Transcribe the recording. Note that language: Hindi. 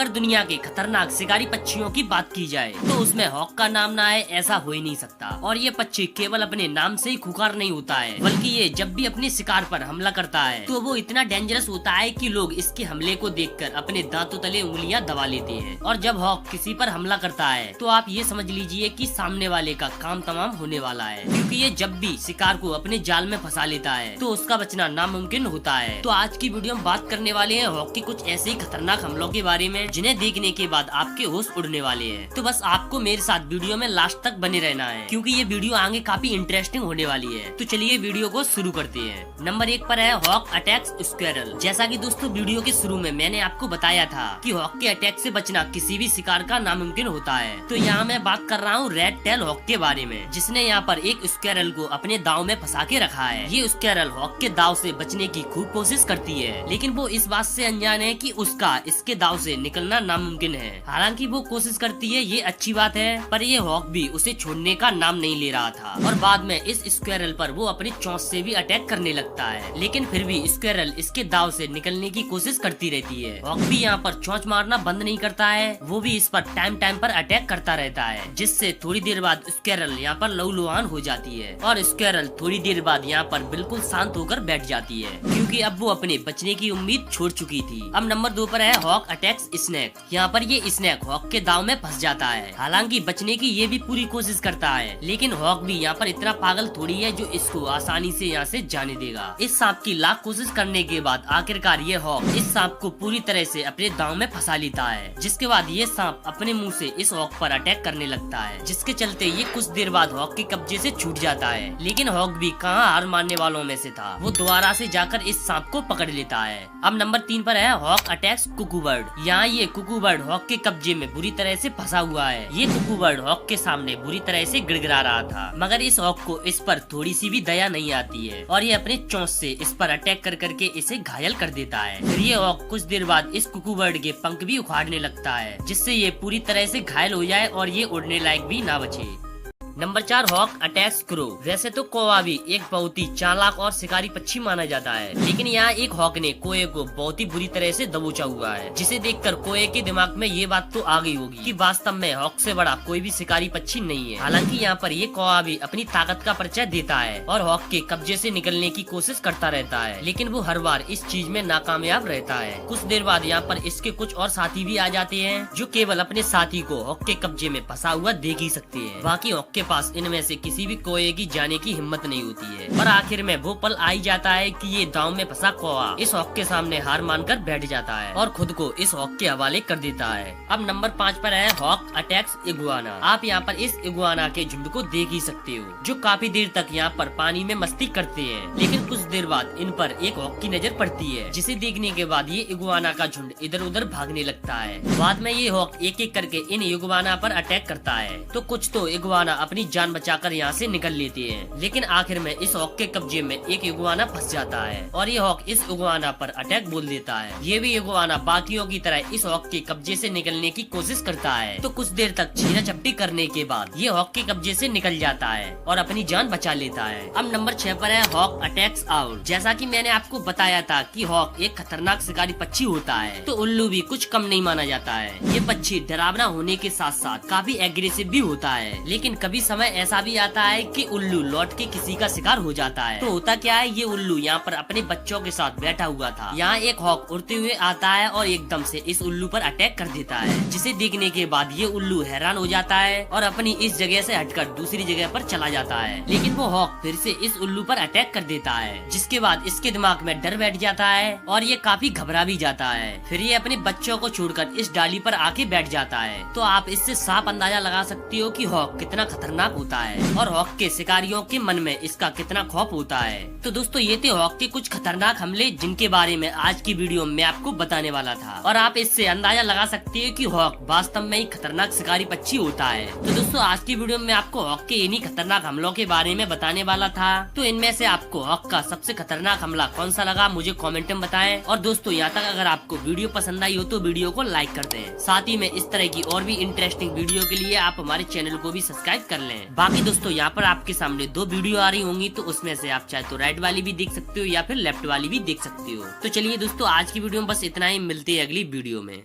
अगर दुनिया के खतरनाक शिकारी पक्षियों की बात की जाए तो उसमें हॉक का नाम ना आए ऐसा हो ही नहीं सकता। और ये पक्षी केवल अपने नाम से ही खुखार नहीं होता है, बल्कि ये जब भी अपने शिकार पर हमला करता है तो वो इतना डेंजरस होता है कि लोग इसके हमले को देखकर अपने दांतों तले उंगलियां दबा लेते हैं। और जब हॉक किसी पर हमला करता है तो आप ये समझ लीजिए कि सामने वाले का काम तमाम होने वाला है, क्योंकि ये जब भी शिकार को अपने जाल में फंसा लेता है तो उसका बचना नामुमकिन होता है। तो आज की वीडियो में बात करने वाले हैं हॉक के कुछ ऐसे ही खतरनाक हमलों के बारे में जिन्हें देखने के बाद आपके होश उड़ने वाले हैं। तो बस आपको मेरे साथ वीडियो में लास्ट तक बने रहना है, क्योंकि ये वीडियो आगे काफी इंटरेस्टिंग होने वाली है। तो चलिए वीडियो को शुरू करते हैं। नंबर 1 पर है हॉक अटैक्स स्क्वेरल। जैसा कि दोस्तों वीडियो के शुरू में मैंने आपको बताया था कि हॉक के अटैक से बचना किसी भी शिकार का नामुमकिन होता है। तो यहाँ मैं बात कर रहा हूँ रेड टेल हॉक के बारे में, जिसने यहाँ पर एक स्क्वेरल को अपने दाव में फंसा के रखा है। ये स्क्वेरल हॉक के दाव से बचने की खूब कोशिश करती है, लेकिन वो इस बात से अनजान है कि उसका इसके दाव से निकलना नामुमकिन है। हालांकि वो कोशिश करती है, ये अच्छी बात है, पर ये हॉक भी उसे छोड़ने का नाम नहीं ले रहा था। और बाद में इस स्क्वेरल पर वो अपनी चोंच से भी अटैक करने लगता है, लेकिन फिर भी स्क्वेरल इसके दाव से निकलने की कोशिश करती रहती है। हॉक भी यहाँ पर चोंच मारना बंद नहीं करता है, वो भी इस पर टाइम टाइम पर अटैक करता रहता है, जिससे थोड़ी देर बाद स्क्वेरल यहाँ पर लहूलुहान हो जाती है। और स्क्वेरल थोड़ी देर बाद यहाँ पर बिल्कुल शांत होकर बैठ जाती है, क्योंकि अब वो अपने बचने की उम्मीद छोड़ चुकी थी। अब नंबर 2 पर है हॉक अटैक्स स्नेक। यहाँ पर ये स्नेक हॉक के दाव में फंस जाता है। हालांकि बचने की ये भी पूरी कोशिश करता है, लेकिन हॉक भी यहाँ पर इतना पागल थोड़ी है जो इसको आसानी से यहाँ से जाने देगा। इस सांप की लाख कोशिश करने के बाद आखिरकार ये हॉक इस सांप को पूरी तरह से अपने दाव में फंसा लेता है, जिसके बाद ये सांप अपने मुंह से इस हॉक पर अटैक करने लगता है, जिसके चलते ये कुछ देर बाद हॉक के कब्जे से छूट जाता है। लेकिन हॉक भी कहाँ हार मानने वालों में से था, वो दोबारा से जाकर इस सांप को पकड़ लेता है। अब नंबर 3 पर है हॉक अटैक्स कुकू बर्ड। यहाँ ये कुकू बर्ड हॉक के कब्जे में बुरी तरह से फंसा हुआ है। ये कुकू बर्ड हॉक के सामने बुरी तरह से गिड़गिड़ा रहा था, मगर इस हॉक को इस पर थोड़ी सी भी दया नहीं आती है, और ये अपने चोंच से इस पर अटैक कर करके इसे घायल कर देता है। फिर ये हॉक कुछ देर बाद इस कुकू बर्ड के पंख भी उखाड़ने लगता है, जिससे ये पूरी तरह से घायल हो जाए और ये उड़ने लायक भी ना बचे। Number 4 hawk attacks crow. वैसे तो कौवा भी एक बहुत ही चालाक और शिकारी पक्षी माना जाता है, लेकिन यहाँ एक हॉक ने कोए को बहुत ही बुरी तरह से दबोचा हुआ है, जिसे देखकर कोए के दिमाग में ये बात तो आ गई होगी कि वास्तव में हॉक से बड़ा कोई भी शिकारी पक्षी नहीं है। हालांकि यहाँ पर ये कौवा भी अपनी ताकत का परिचय देता है और हॉक के कब्जे से निकलने की कोशिश करता रहता है, लेकिन वो हर बार इस चीज में नाकामयाब रहता है। कुछ देर बाद यहाँ पर इसके कुछ और साथी भी आ जाते हैं, जो केवल अपने साथी को हॉक के कब्जे में फंसा हुआ देख ही सकते हैं। बाकी हॉक के पास इनमें से किसी भी कोए की जाने की हिम्मत नहीं होती है। और आखिर में वो पल आ ही जाता है कि ये दांव में फंसा कौवा इस हॉक के सामने हार मानकर बैठ जाता है और खुद को इस हॉक के हवाले कर देता है। अब नंबर 5 पर है हॉक अटैक्स इगुआना। आप यहाँ पर इस इगुआना के झुंड को देख ही सकते हो, जो काफी देर तक यहाँ पर पानी में मस्ती करते हैं, लेकिन कुछ देर बाद इन पर एक हॉक की नजर पड़ती है, जिसे देखने के बाद ये इगुआना का झुंड इधर उधर भागने लगता है। बाद में ये हॉक एक एक करके इन इगुआना पर अटैक करता है, तो कुछ तो इगुआना अपनी जान बचाकर यहाँ से निकल लेती है, लेकिन आखिर में इस हॉक के कब्जे में एक इगुआना फंस जाता है और ये हॉक इस इगुआना पर अटैक बोल देता है। ये भी इगुआना बाकियों की तरह इस हॉक के कब्जे से निकलने की कोशिश करता है, तो कुछ देर तक छीना झपटी करने के बाद ये हॉक के कब्जे से निकल जाता है और अपनी जान बचा लेता है। अब नंबर 6 पर है हॉक अटैक्स आउल। जैसा कि मैंने आपको बताया था कि हॉक एक खतरनाक शिकारी पक्षी होता है, तो उल्लू भी कुछ कम नहीं माना जाता है। ये पक्षी डरावना होने के साथ साथ काफी एग्रेसिव भी होता है, लेकिन कभी समय ऐसा भी आता है कि उल्लू लौट के किसी का शिकार हो जाता है। तो होता क्या है, ये उल्लू यहाँ पर अपने बच्चों के साथ बैठा हुआ था। यहाँ एक हॉक उड़ते हुए आता है और एकदम से इस उल्लू पर अटैक कर देता है, जिसे देखने के बाद ये उल्लू हैरान हो जाता है और अपनी इस जगह से हटकर दूसरी जगह पर चला जाता है। लेकिन वो हॉक फिर से इस उल्लू पर अटैक कर देता है, जिसके बाद इसके दिमाग में डर बैठ जाता है और ये काफी घबरा भी जाता है। फिर ये अपने बच्चों को छोड़कर इस डाली पर आके बैठ जाता है। तो आप इससे साफ अंदाजा लगा सकते हो कि हॉक कितना खतरनाक होता है और हॉक के शिकारियों के मन में इसका कितना खौफ होता है। तो दोस्तों ये थे हॉक के कुछ खतरनाक हमले, जिनके बारे में आज की वीडियो में आपको बताने वाला था, और आप इससे अंदाजा लगा सकते हो कि हॉक वास्तव में ही खतरनाक शिकारी पक्षी होता है। तो दोस्तों आज की वीडियो में आपको हॉक के इन्हीं खतरनाक हमलों के बारे में बताने वाला था। तो इनमें से आपको हॉक का सबसे खतरनाक हमला कौन सा लगा मुझे कॉमेंट में बताएं। और दोस्तों यहाँ तक अगर आपको वीडियो पसंद आई हो तो वीडियो को लाइक कर दें। साथ ही में इस तरह की और भी इंटरेस्टिंग वीडियो के लिए आप हमारे चैनल को भी सब्सक्राइब कर लें। बाकी दोस्तों यहाँ पर आपके सामने 2 वीडियो आ रही होंगी, तो उसमें से आप चाहे तो राइट वाली भी देख सकते हो या फिर लेफ्ट वाली भी देख सकते हो। तो चलिए दोस्तों आज की वीडियो में बस इतना ही, मिलते हैं अगली वीडियो में।